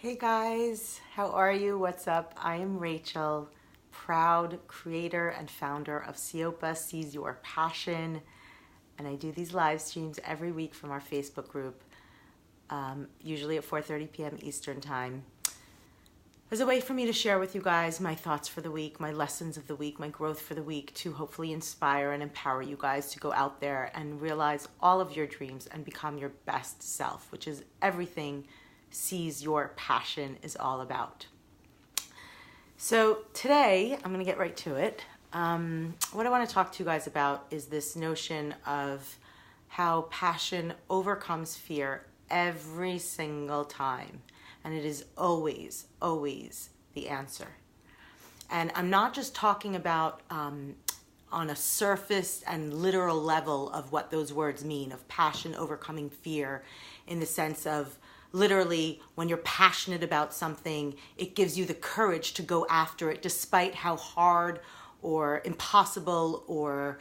Hey guys, how are you? What's up? I am Rachel, proud creator and founder of Siopa Seize Your Passion, and I do these live streams every week from our Facebook group, usually at 4:30 p.m. Eastern Time, as a way for me to share with you guys my thoughts for the week, my lessons of the week, my growth for the week, to hopefully inspire and empower you guys to go out there and realize all of your dreams and become your best self, which is everything Seize Your Passion is all about. So today, I'm going to get right to it. What I want to talk to you guys about is this notion of how passion overcomes fear every single time. And it is always, always the answer. And I'm not just talking about on a surface and literal level of what those words mean, of passion overcoming fear, in the sense of literally, when you're passionate about something, it gives you the courage to go after it despite how hard or impossible or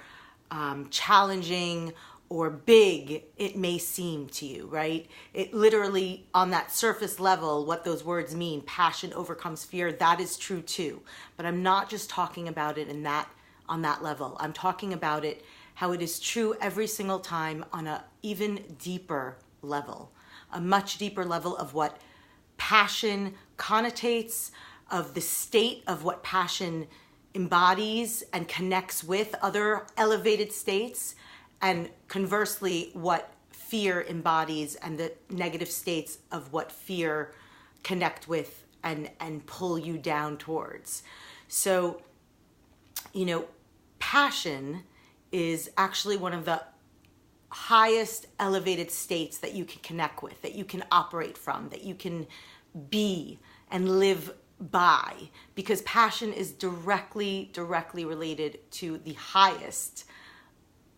challenging or big it may seem to you, right? It literally, on that surface level, what those words mean, passion overcomes fear, that is true too. But I'm not just talking about it on that level. I'm talking about it, how it is true every single time on a even deeper level. A much deeper level of what passion connotates, of the state of what passion embodies and connects with other elevated states, and conversely, what fear embodies and the negative states of what fear connect with and pull you down towards. So, passion is actually one of the highest elevated states that you can connect with, that you can operate from, that you can be and live by, because passion is directly related to the highest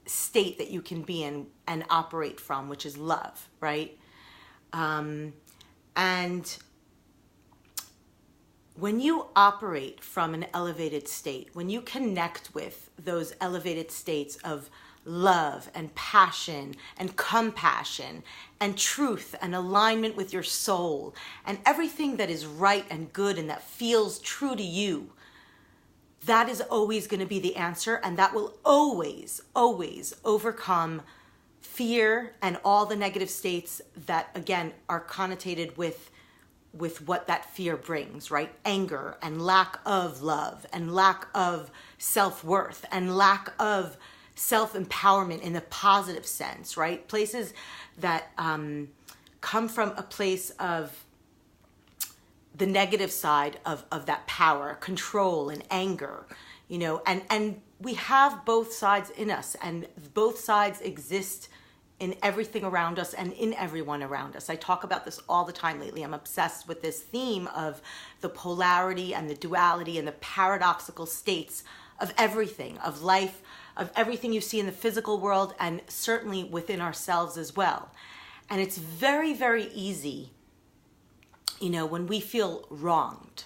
state that you can be in and operate from, which is love, right? And when you operate from an elevated state, when you connect with those elevated states of love and passion and compassion and truth and alignment with your soul and everything that is right and good and that feels true to you, that is always going to be the answer, and that will always overcome fear and all the negative states that, again, are connotated with what that fear brings, right? Anger and lack of love and lack of self-worth and lack of self-empowerment in the positive sense, right? Places that come from a place of the negative side of that power, control and anger, and we have both sides in us, and both sides exist in everything around us and in everyone around us. I talk about this all the time lately. I'm obsessed with this theme of the polarity and the duality and the paradoxical states of everything, of life, of everything you see in the physical world, and certainly within ourselves as well. And it's very, very easy, when we feel wronged,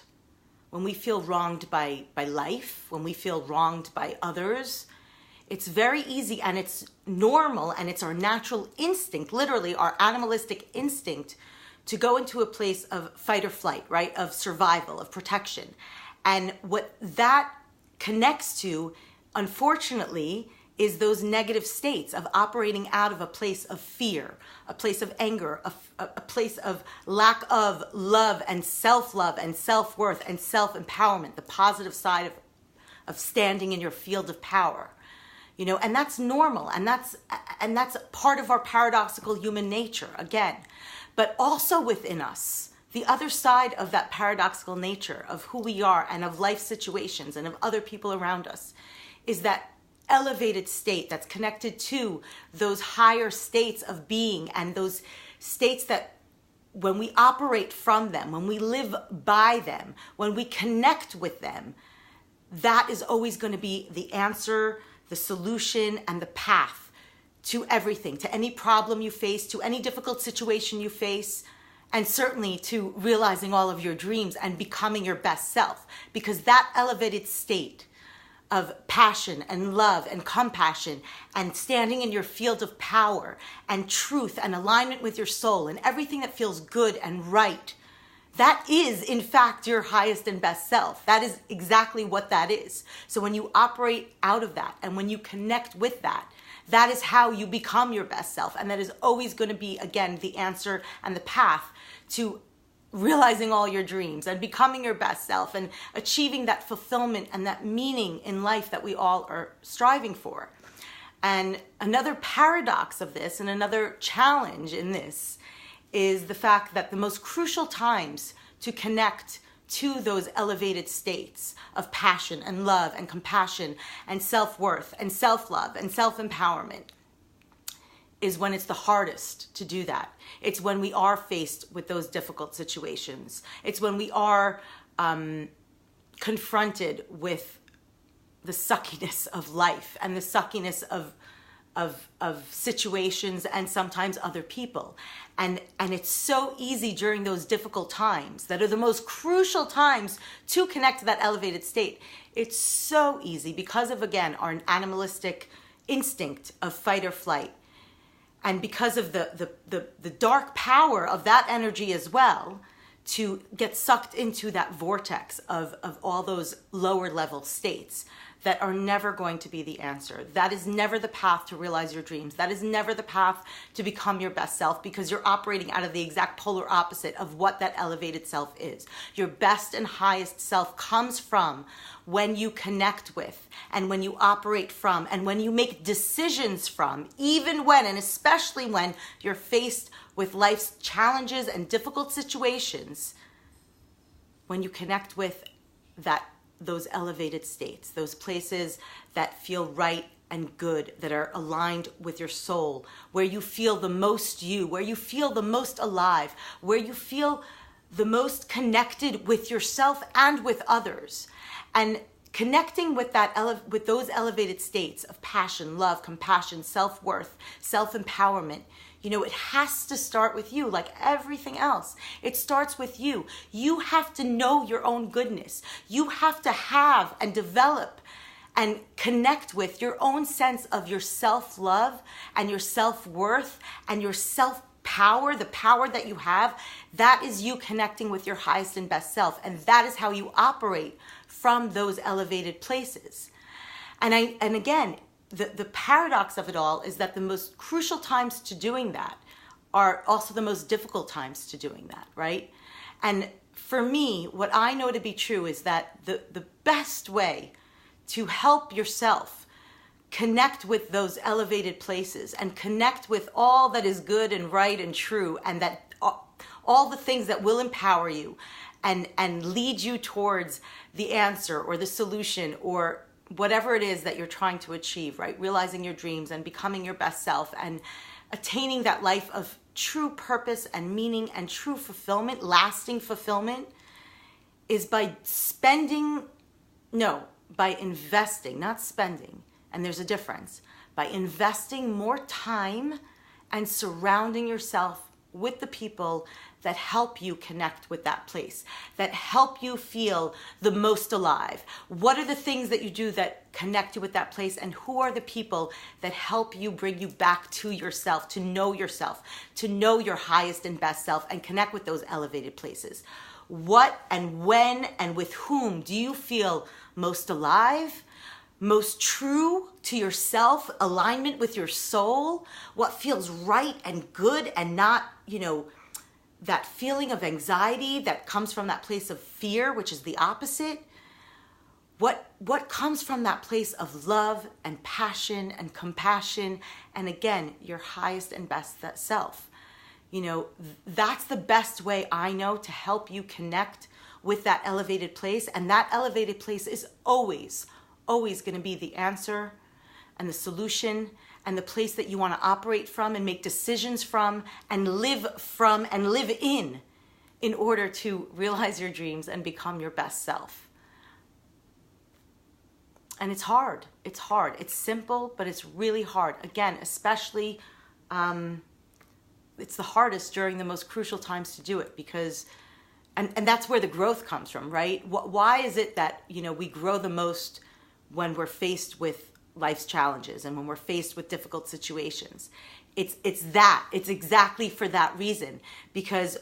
by life, when we feel wronged by others, it's very easy, and it's normal, and it's our natural instinct, literally our animalistic instinct, to go into a place of fight or flight, right? Of survival, of protection. And what that connects to, unfortunately, is those negative states of operating out of a place of fear, a place of anger, a place of lack of love and self-love and self-worth and self-empowerment, the positive side of standing in your field of power. And that's normal, and that's part of our paradoxical human nature, again. But also within us, the other side of that paradoxical nature of who we are and of life situations and of other people around us is that elevated state that's connected to those higher states of being, and those states that when we operate from them, when we live by them, when we connect with them, that is always going to be the answer, the solution, and the path to everything, to any problem you face, to any difficult situation you face, and certainly to realizing all of your dreams and becoming your best self. Because that elevated state of passion and love and compassion and standing in your field of power and truth and alignment with your soul and everything that feels good and right, that is, in fact, your highest and best self. That is exactly what that is. So when you operate out of that and when you connect with that, that is how you become your best self. And that is always going to be, again, the answer and the path to realizing all your dreams and becoming your best self and achieving that fulfillment and that meaning in life that we all are striving for. And another paradox of this and another challenge in this is the fact that the most crucial times to connect to those elevated states of passion and love and compassion and self-worth and self-love and self-empowerment is when it's the hardest to do that. It's when we are faced with those difficult situations. It's when we are confronted with the suckiness of life and the suckiness of situations and sometimes other people. And it's so easy during those difficult times that are the most crucial times to connect to that elevated state. It's so easy because of, again, our animalistic instinct of fight or flight. And because of the dark power of that energy as well, to get sucked into that vortex of all those lower level states that are never going to be the answer. That is never the path to realize your dreams. That is never the path to become your best self, because you're operating out of the exact polar opposite of what that elevated self is. Your best and highest self comes from when you connect with and when you operate from and when you make decisions from, even when and especially when you're faced with life's challenges and difficult situations, when you connect with those elevated states, those places that feel right and good, that are aligned with your soul, where you feel the most you, where you feel the most alive, where you feel the most connected with yourself and with others. And connecting with with those elevated states of passion, love, compassion, self-worth, self-empowerment, it has to start with you, like everything else. It starts with you. You have to know your own goodness. You have to have and develop and connect with your own sense of your self-love and your self-worth and your self-power, the power that you have. That is you connecting with your highest and best self. And that is how you operate from those elevated places. And again, the paradox of it all is that the most crucial times to doing that are also the most difficult times to doing that, right? And for me, what I know to be true is that the best way to help yourself connect with those elevated places and connect with all that is good and right and true, and that all the things that will empower you and lead you towards the answer or the solution or whatever it is that you're trying to achieve, right? Realizing your dreams and becoming your best self and attaining that life of true purpose and meaning and true fulfillment, lasting fulfillment, is by investing, not spending. And there's a difference. By investing more time and surrounding yourself with the people that help you connect with that place, that help you feel the most alive. What are the things that you do that connect you with that place, and who are the people that help you bring you back to yourself, to know your highest and best self, and connect with those elevated places? What and when and with whom do you feel most alive, most true to yourself, alignment with your soul? What feels right and good and not, that feeling of anxiety that comes from that place of fear, which is the opposite? What comes from that place of love and passion and compassion, and again, your highest and best self? That's the best way I know to help you connect with that elevated place. And that elevated place is always going to be the answer and the solution and the place that you want to operate from and make decisions from and live in order to realize your dreams and become your best self. And it's hard. It's simple, but it's really hard. Again, especially, it's the hardest during the most crucial times to do it, because, and that's where the growth comes from, right? Why is it that, we grow the most when we're faced with life's challenges and when we're faced with difficult situations? It's exactly for that reason, because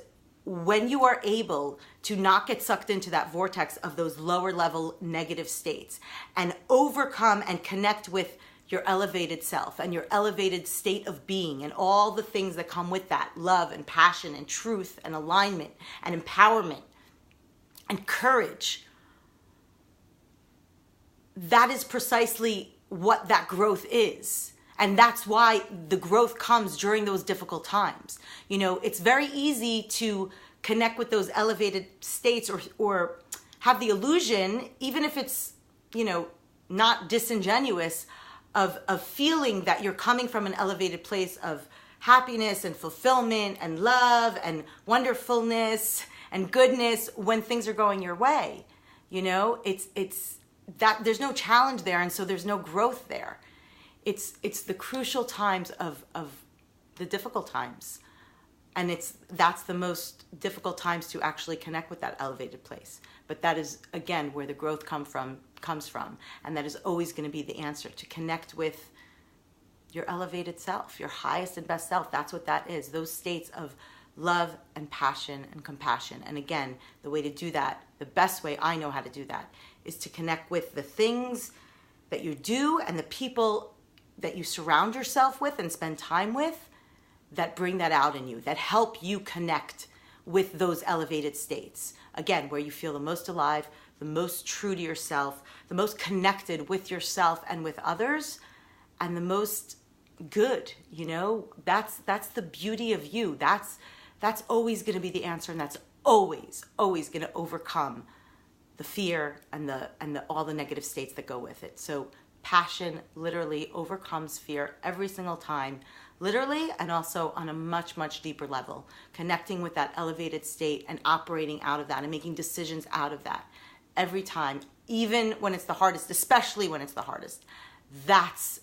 when you are able to not get sucked into that vortex of those lower level negative states and overcome and connect with your elevated self and your elevated state of being and all the things that come with that, love and passion and truth and alignment and empowerment and courage, that is precisely what that growth is. And that's why the growth comes during those difficult times. You know, it's very easy to connect with those elevated states or have the illusion, even if it's, you know, not disingenuous, of feeling that you're coming from an elevated place of happiness and fulfillment and love and wonderfulness and goodness when things are going your way. You know, it's that there's no challenge there, and so there's no growth there. It's the crucial times of the difficult times. And that's the most difficult times to actually connect with that elevated place. But that is, again, where the growth comes from. And that is always going to be the answer, to connect with your elevated self, your highest and best self. That's what that is. Those states of love and passion and compassion. And again, the way to do that, the best way I know how to do that, is to connect with the things that you do and the people that you surround yourself with and spend time with that bring that out in you, that help you connect with those elevated states. Again, where you feel the most alive, the most true to yourself, the most connected with yourself and with others, and the most good. You know, that's the beauty of you. That's always going to be the answer, and that's always going to overcome the fear and the all the negative states that go with it. So passion literally overcomes fear every single time, literally, and also on a much, much deeper level, connecting with that elevated state and operating out of that and making decisions out of that every time, even when it's the hardest, especially when it's the hardest. That's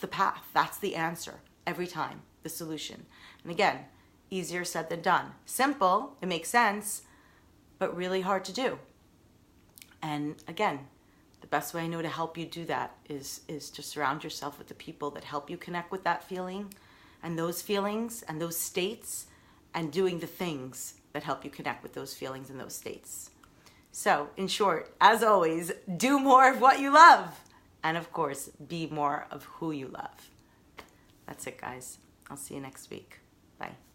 the path. That's the answer every time, the solution. And again, easier said than done. Simple, it makes sense, but really hard to do. And again, the best way I know to help you do that is to surround yourself with the people that help you connect with that feeling and those feelings and those states, and doing the things that help you connect with those feelings and those states. So, in short, as always, do more of what you love. And of course, be more of who you love. That's it, guys. I'll see you next week. Bye.